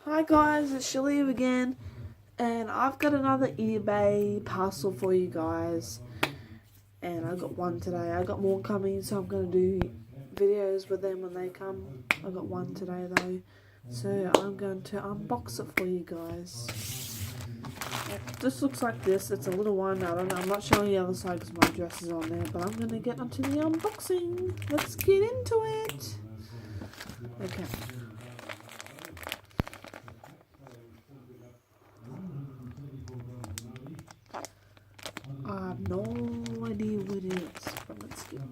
Hi guys, it's Shaleev again, and I've got another eBay parcel for you guys, and I got one today. I got more coming, so I'm going to do videos with them when they come. I got one today though, so I'm going to unbox it for you guys. This looks like this. It's a little one. I'm not showing the other side because my address is on there, but I'm going to get onto the unboxing. Let's get into it. Okay. I have no idea what it is, but let's get it.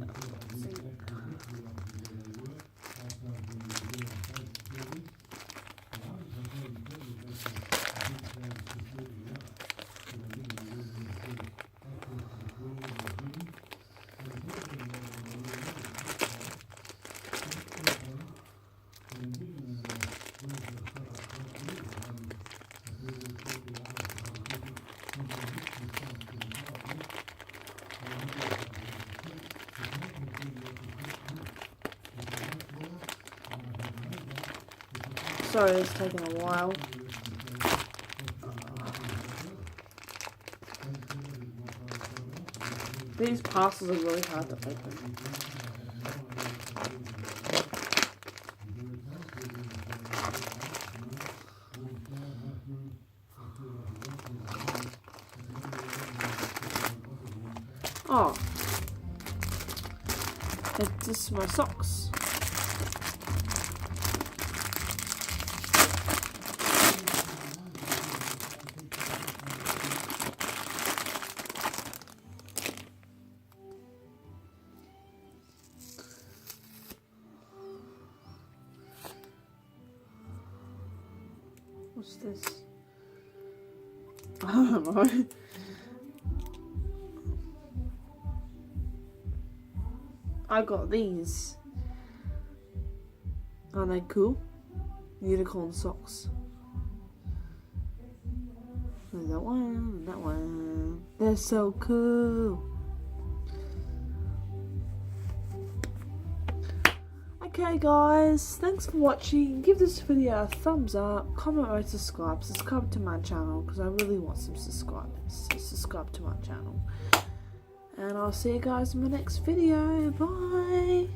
Sorry, it's taking a while. These parcels are really hard to open. Oh, it's just my socks. What's this? I don't know. I got these. Aren't they cool? Unicorn socks. There's that one and that one. They're so cool. Okay guys, thanks for watching. Give this video a thumbs up, comment, rate, subscribe to my channel because I really want some subscribers. So subscribe to my channel. And I'll see you guys in my next video. Bye.